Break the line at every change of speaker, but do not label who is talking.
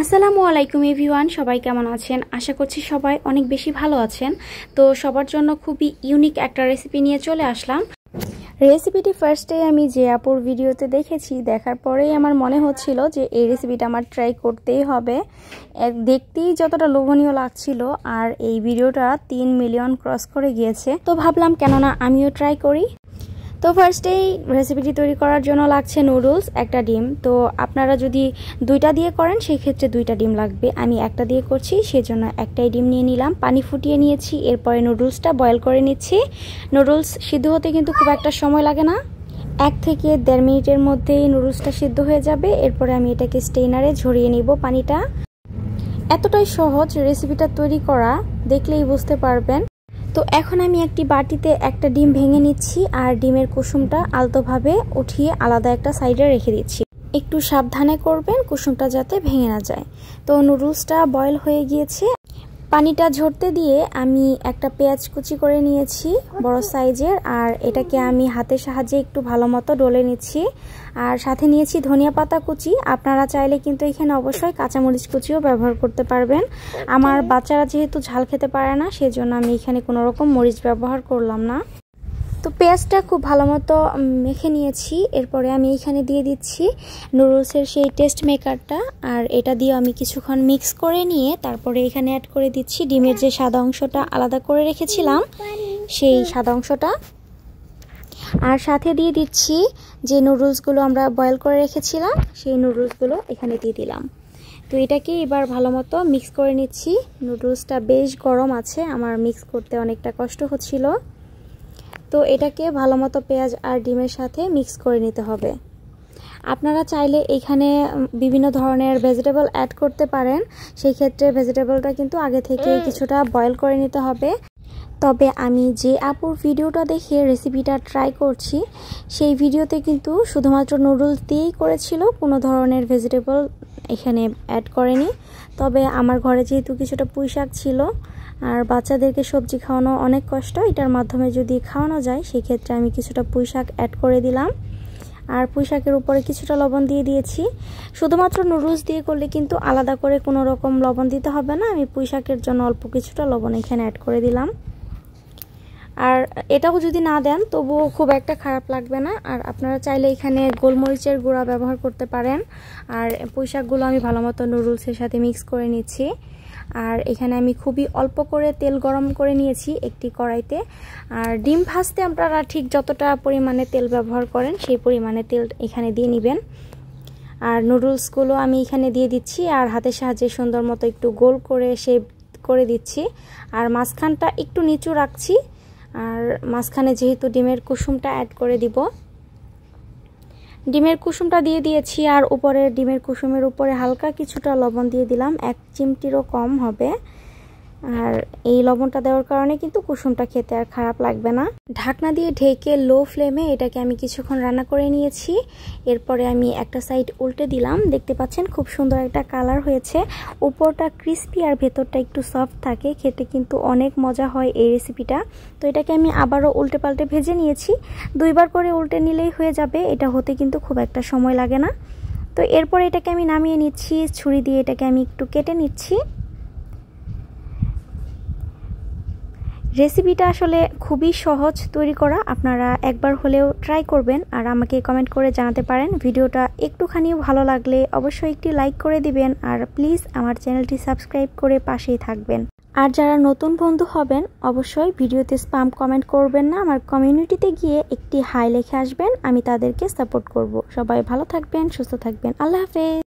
আসসালামু আলাইকুম এভরিওয়ান, সবাই কেমন আছেন? আশা করছি সবাই অনেক বেশি ভালো আছেন। তো সবার জন্য খুবই ইউনিক একটা রেসিপি নিয়ে চলে আসলাম। রেসিপিটি ফার্স্টে আমি যে আপুর ভিডিওতে দেখেছি, দেখার পরেই আমার মনে হচ্ছিল যে এই রেসিপিটা আমার ট্রাই করতেই হবে। দেখতেই যতটা লোভনীয় লাগছিল, আর এই ভিডিওটা 3 মিলিয়ন ক্রস করে গিয়েছে। তো ভাবলাম কেননা আমিও ট্রাই করি। তো ফার্স্টেই রেসিপিটি তৈরি করার জন্য লাগছে নুডলস, একটা ডিম। তো আপনারা যদি দুইটা দিয়ে করেন সেই ক্ষেত্রে দুইটা ডিম লাগবে। আমি একটা দিয়ে করছি, সেজন্য একটাই ডিম নিয়ে নিলাম। পানি ফুটিয়ে নিয়েছি, এরপরে নুডলসটা বয়েল করে নিচ্ছি। নুডলস সিদ্ধ হতে কিন্তু খুব একটা সময় লাগে না, 1 থেকে 1.5 মিনিটের মধ্যেই নুডলসটা সিদ্ধ হয়ে যাবে। এরপরে আমি এটাকে স্টেইনারে ঝরিয়ে নিব পানিটা। এতটাই সহজ রেসিপিটা তৈরি করা, দেখলেই বুঝতে পারবেন। তো এখন আমি একটি বাটিতে একটা ডিম ভেঙে নিচ্ছি, আর ডিমের কুসুমটা আলতোভাবে উঠিয়ে আলাদা একটা সাইডে রেখে দিচ্ছি। একটু সাবধানে করবেন কুসুমটা যাতে ভেঙে না যায়। তো নুডলসটা বয়েল হয়ে গিয়েছে, পানিটা ঝরতে দিয়ে আমি একটা পেঁয়াজ কুচি করে নিয়েছি বড় সাইজের, আর এটাকে আমি হাতের সাহায্যে একটু ভালো মতো ডলে নিচ্ছি। আর সাথে নিয়েছি ধনিয়া পাতা কুচি। আপনারা চাইলে কিন্তু এখানে অবশ্যই কাঁচামরিচ কুচিও ব্যবহার করতে পারবেন। আমার বাচ্চারা যেহেতু ঝাল খেতে পারে না, সেজন্য আমি এখানে কোনো রকম মরিচ ব্যবহার করলাম না। তো পেঁয়াজটা খুব ভালো মতো মেখে নিয়েছি। এরপরে আমি এখানে দিয়ে দিচ্ছি নুডলসের সেই টেস্ট মেকারটা, আর এটা দিয়ে আমি কিছুক্ষণ মিক্স করে নিয়ে তারপরে এখানে অ্যাড করে দিচ্ছি ডিমের যে সাদা অংশটা আলাদা করে রেখেছিলাম, সেই সাদা অংশটা। আর সাথে দিয়ে দিচ্ছি যে নুডলসগুলো আমরা বয়েল করে রেখেছিলাম, সেই নুডলসগুলো এখানে দিয়ে দিলাম। তো এটাকে এবার ভালো মতো মিক্স করে নিচ্ছি। নুডলসটা বেশ গরম আছে, আমার মিক্স করতে অনেকটা কষ্ট হচ্ছিল। তো এটাকে ভালো মতো পেঁয়াজ আর ডিমের সাথে মিক্স করে নিতে হবে। আপনারা চাইলে এখানে বিভিন্ন ধরনের ভেজিটেবল অ্যাড করতে পারেন, সেই ক্ষেত্রে ভেজিটেবলটা কিন্তু আগে থেকে কিছুটা বয়েল করে নিতে হবে। তবে আমি যে আপুর ভিডিওটা দেখে রেসিপিটা ট্রাই করছি, সেই ভিডিওতে কিন্তু শুধুমাত্র নুডলস দিয়েই করেছিল, কোনো ধরনের ভেজিটেবল এখানে অ্যাড করেনি। তবে আমার ঘরে যেহেতু কিছুটা পুঁই শাক ছিল, আর বাচ্চাদেরকে সবজি খাওয়ানো অনেক কষ্ট, এটার মাধ্যমে যদি খাওয়ানো যায় সেক্ষেত্রে আমি কিছুটা পুঁই শাক অ্যাড করে দিলাম। আর পুঁই শাকের উপরে কিছুটা লবণ দিয়ে দিয়েছি। শুধুমাত্র নুডলস দিয়ে করলে কিন্তু আলাদা করে কোনো রকম লবণ দিতে হবে না, আমি পুঁই শাকের জন্য অল্প কিছুটা লবণ এখানে অ্যাড করে দিলাম। আর এটাও যদি না দেন তবুও খুব একটা খারাপ লাগবে না। আর আপনারা চাইলে এখানে গোলমরিচের গুঁড়া ব্যবহার করতে পারেন। আর পুঁই শাকগুলো আমি ভালো মতো নুডলসের সাথে মিক্স করে নিচ্ছি। আর এখানে আমি খুবই অল্প করে তেল গরম করে নিয়েছি একটি কড়াইতে। আর ডিম ভাজতে আপনারা ঠিক যতটা পরিমাণে তেল ব্যবহার করেন সেই পরিমাণে তেল এখানে দিয়ে নেবেন। আর নুডলসগুলো আমি এখানে দিয়ে দিচ্ছি, আর হাতের সাহায্যে সুন্দর মতো একটু গোল করে শেপ করে দিচ্ছি। আর মাঝখানটা একটু নিচু রাখছি, আর মাঝখানে যেহেতু ডিমের কুসুমটা অ্যাড করে দিব, ডিমের কুসুমটা দিয়ে দিয়েছি। আর উপরে ডিমের কুসুমের উপরে হালকা কিছুটা লবণ দিয়ে দিলাম, 1 চিমটিরও কম হবে। আর এই লবণটা দেওয়ার কারণে কিন্তু কুসুমটা খেতে আর খারাপ লাগবে না। ঢাকনা দিয়ে ঢেকে লো ফ্লেমে এটাকে আমি কিছুক্ষণ রান্না করে নিয়েছি। এরপরে আমি একটা সাইড উল্টে দিলাম, দেখতে পাচ্ছেন খুব সুন্দর একটা কালার হয়েছে। উপরটা ক্রিস্পি আর ভেতরটা একটু সফট থাকে, খেতে কিন্তু অনেক মজা হয় এই রেসিপিটা। তো এটাকে আমি আবারও উল্টে পাল্টে ভেজে নিয়েছি। 2 বার করে উল্টে নিলেই হয়ে যাবে, এটা হতে কিন্তু খুব একটা সময় লাগে না। তো এরপরে এটাকে আমি নামিয়ে নিচ্ছি, ছুরি দিয়ে এটাকে আমি একটু কেটে নিচ্ছি। রেসিপিটা আসলে খুবই সহজ তৈরি করা, আপনারা একবার হলেও ট্রাই করবেন। আর আমাকে কমেন্ট করে জানাতে পারেন ভিডিওটা একটুখানিও ভালো লাগলে অবশ্যই একটি লাইক করে দিবেন। আর প্লিজ আমার চ্যানেলটি সাবস্ক্রাইব করে পাশেই থাকবেন। আর যারা নতুন বন্ধু হবেন অবশ্যই ভিডিওতে স্প্যাম কমেন্ট করবেন না, আমার কমিউনিটিতে গিয়ে একটি হাই লিখে আসবেন, আমি তাদেরকে সাপোর্ট করব। সবাই ভালো থাকবেন, সুস্থ থাকবেন, আল্লাহ হাফেজ।